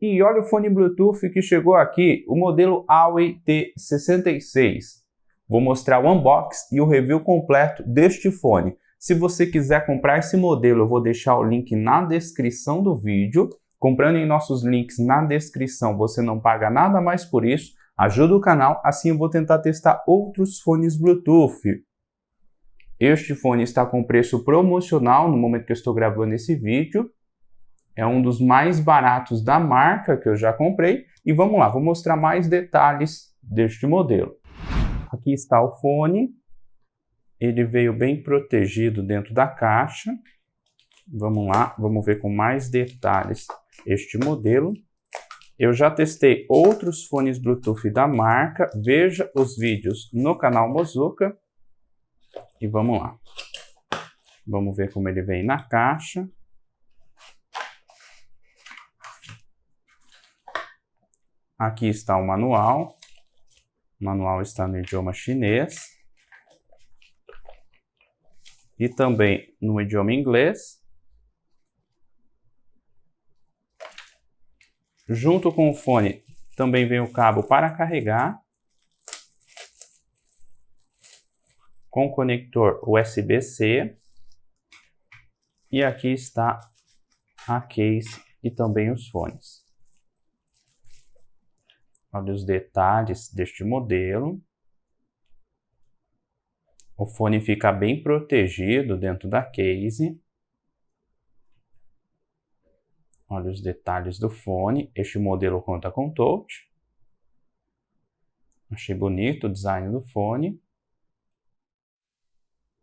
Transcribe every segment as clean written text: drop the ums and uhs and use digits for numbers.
E olha o fone Bluetooth que chegou aqui, o modelo AUI T66. Vou mostrar o unboxing e o review completo deste fone. Se você quiser comprar esse modelo, eu vou deixar o link na descrição do vídeo. Comprando em nossos links na descrição, você não paga nada mais por isso. Ajuda o canal, assim eu vou tentar testar outros fones Bluetooth. Este fone está com preço promocional no momento que eu estou gravando esse vídeo. É um dos mais baratos da marca que eu já comprei. E vamos lá, vou mostrar mais detalhes deste modelo. Aqui está o fone. Ele veio bem protegido dentro da caixa. Vamos lá, vamos ver com mais detalhes este modelo. Eu já testei outros fones Bluetooth da marca. Veja os vídeos no canal Mozuka. E vamos lá. Vamos ver como ele vem na caixa. Aqui está o manual. O manual está no idioma chinês. E também no idioma inglês. Junto com o fone também vem o cabo para carregar. Com conector USB-C. E aqui está a case e também os fones. Olha os detalhes deste modelo. O fone fica bem protegido dentro da case. Olha os detalhes do fone. Este modelo conta com touch. Achei bonito o design do fone.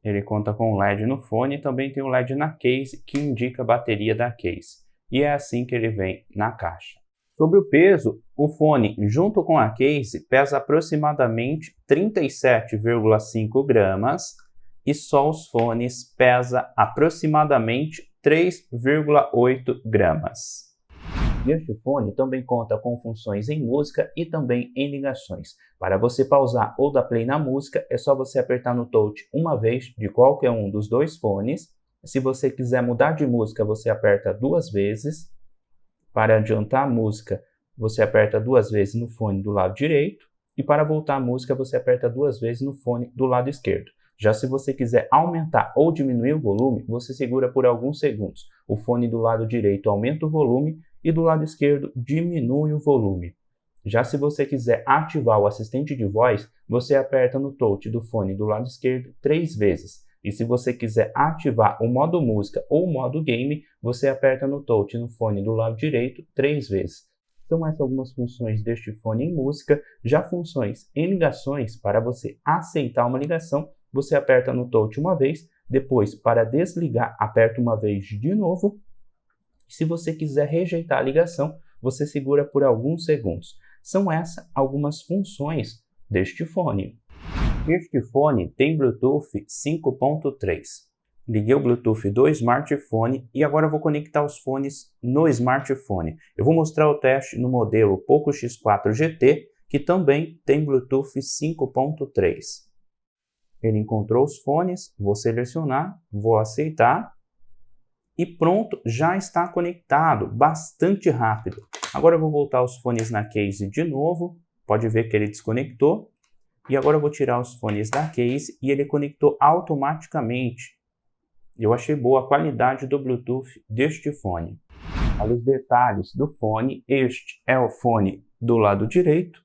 Ele conta com LED no fone e também tem o LED na case que indica a bateria da case. E é assim que ele vem na caixa. Sobre o peso, o fone junto com a case pesa aproximadamente 37,5 gramas e só os fones pesa aproximadamente 3,8 gramas. Este fone também conta com funções em música e também em ligações. Para você pausar ou dar play na música, é só você apertar no touch uma vez de qualquer um dos dois fones. Se você quiser mudar de música, você aperta duas vezes. Para adiantar a música, você aperta duas vezes no fone do lado direito. E para voltar a música, você aperta duas vezes no fone do lado esquerdo. Já se você quiser aumentar ou diminuir o volume, você segura por alguns segundos. O fone do lado direito aumenta o volume e do lado esquerdo diminui o volume. Já se você quiser ativar o assistente de voz, você aperta no touch do fone do lado esquerdo 3 vezes. E se você quiser ativar o modo música ou o modo game, você aperta no touch no fone do lado direito 3 vezes. Então essas são algumas funções deste fone em música. Já funções em ligações, para você aceitar uma ligação, você aperta no touch uma vez, depois para desligar, aperta uma vez de novo. Se você quiser rejeitar a ligação, você segura por alguns segundos. São essas algumas funções deste fone. Este fone tem Bluetooth 5.3. Liguei o Bluetooth do smartphone e agora eu vou conectar os fones no smartphone. Eu vou mostrar o teste no modelo Poco X4 GT, que também tem Bluetooth 5.3. Ele encontrou os fones, vou selecionar, vou aceitar. E pronto, já está conectado, bastante rápido. Agora eu vou voltar os fones na case de novo. Pode ver que ele desconectou. E agora eu vou tirar os fones da case e ele conectou automaticamente. Eu achei boa a qualidade do Bluetooth deste fone. Olha os detalhes do fone. Este é o fone do lado direito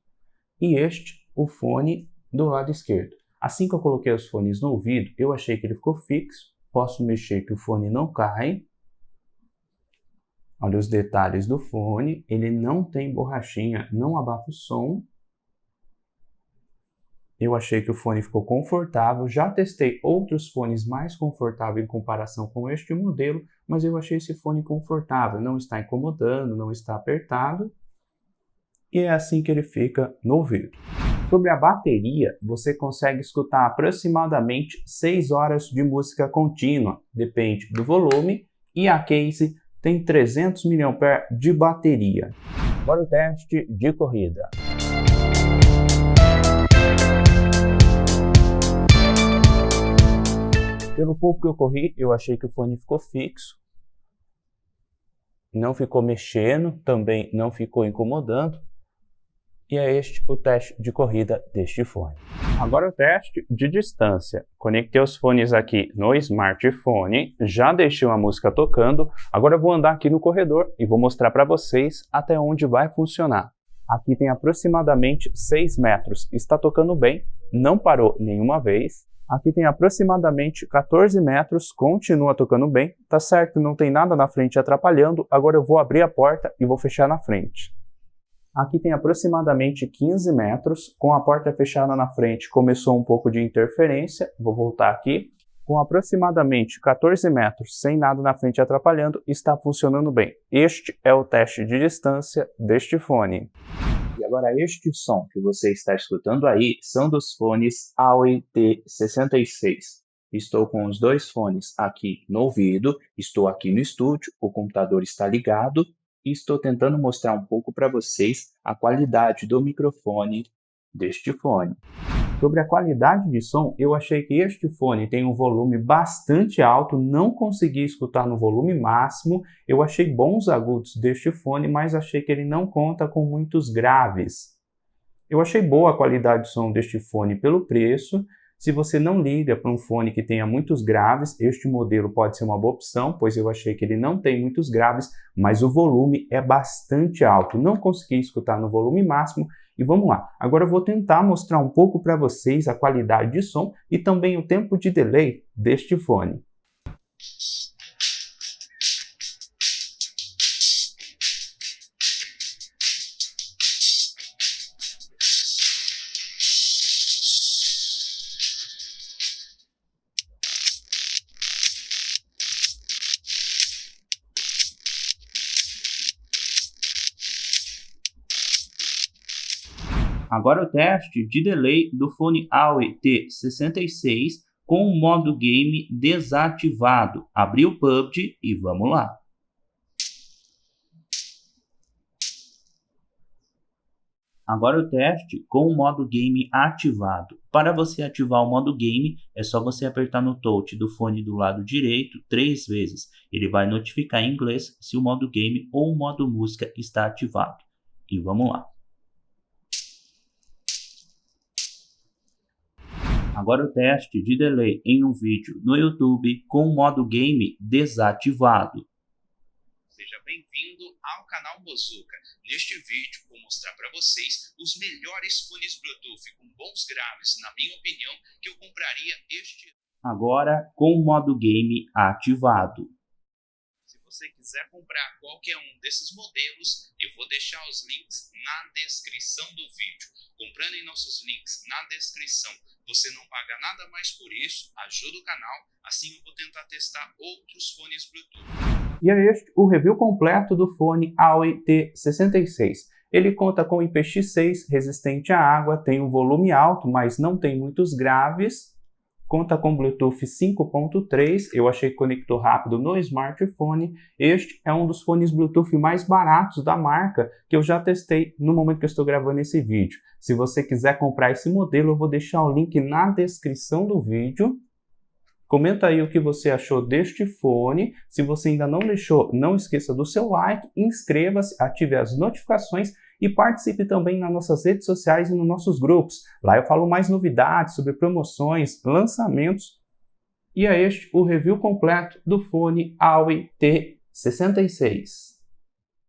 e este o fone do lado esquerdo. Assim que eu coloquei os fones no ouvido, eu achei que ele ficou fixo. Posso mexer que o fone não cai. Olha os detalhes do fone. Ele não tem borrachinha, não abafa o som. Eu achei que o fone ficou confortável. Já testei outros fones mais confortáveis em comparação com este modelo, mas eu achei esse fone confortável. Não está incomodando, não está apertado. E é assim que ele fica no ouvido. Sobre a bateria, você consegue escutar aproximadamente 6 horas de música contínua, depende do volume, e a case tem 300 mAh de bateria. Agora o teste de corrida. Pelo pouco que eu corri, eu achei que o fone ficou fixo. não ficou mexendo, também não ficou incomodando. E é este o teste de corrida deste fone. Agora o teste de distância. Conectei os fones aqui no smartphone, já deixei uma música tocando, agora eu vou andar aqui no corredor e vou mostrar para vocês até onde vai funcionar. Aqui tem aproximadamente 6 metros, está tocando bem, não parou nenhuma vez. Aqui tem aproximadamente 14 metros, continua tocando bem, tá certo, não tem nada na frente atrapalhando, agora eu vou abrir a porta e vou fechar na frente. Aqui tem aproximadamente 15 metros, com a porta fechada na frente começou um pouco de interferência, vou voltar aqui. Com aproximadamente 14 metros, sem nada na frente atrapalhando, está funcionando bem. Este é o teste de distância deste fone. E agora este som que você está escutando aí são dos fones AUI T66. Estou com os dois fones aqui no ouvido, estou aqui no estúdio, o computador está ligado e estou tentando mostrar um pouco para vocês a qualidade do microfone deste fone. Sobre a qualidade de som, eu achei que este fone tem um volume bastante alto, não consegui escutar no volume máximo, eu achei bons agudos deste fone, mas achei que ele não conta com muitos graves. Eu achei boa a qualidade de som deste fone pelo preço. Se você não liga para um fone que tenha muitos graves, este modelo pode ser uma boa opção, pois eu achei que ele não tem muitos graves, mas o volume é bastante alto. Não consegui escutar no volume máximo e vamos lá. Agora eu vou tentar mostrar um pouco para vocês a qualidade de som e também o tempo de delay deste fone. Agora o teste de delay do fone AUI T66 com o modo game desativado. Abri o PUBG e vamos lá. Agora o teste com o modo game ativado. Para você ativar o modo game, é só você apertar no touch do fone do lado direito 3 vezes. Ele vai notificar em inglês se o modo game ou o modo música está ativado. E vamos lá. Agora o teste de delay em um vídeo no YouTube com o modo game desativado. Seja bem-vindo ao canal Bozuca. Neste vídeo vou mostrar para vocês os melhores fones Bluetooth com bons graves, na minha opinião, que eu compraria este ano. Agora com o modo game ativado. Se você quiser comprar qualquer um desses modelos, eu vou deixar os links na descrição do vídeo. Comprando em nossos links na descrição, você não paga nada mais por isso, ajuda o canal, assim eu vou tentar testar outros fones Bluetooth. E é este o review completo do fone AUI T66. Ele conta com IPX6, resistente à água, tem um volume alto, mas não tem muitos graves. Conta com Bluetooth 5.3, eu achei que conectou rápido no smartphone. Este é um dos fones Bluetooth mais baratos da marca, que eu já testei no momento que eu estou gravando esse vídeo. Se você quiser comprar esse modelo, eu vou deixar o link na descrição do vídeo. Comenta aí o que você achou deste fone. Se você ainda não deixou, não esqueça do seu like, inscreva-se, ative as notificações e participe também nas nossas redes sociais e nos nossos grupos. Lá eu falo mais novidades sobre promoções, lançamentos. E é este o review completo do fone AUI T66.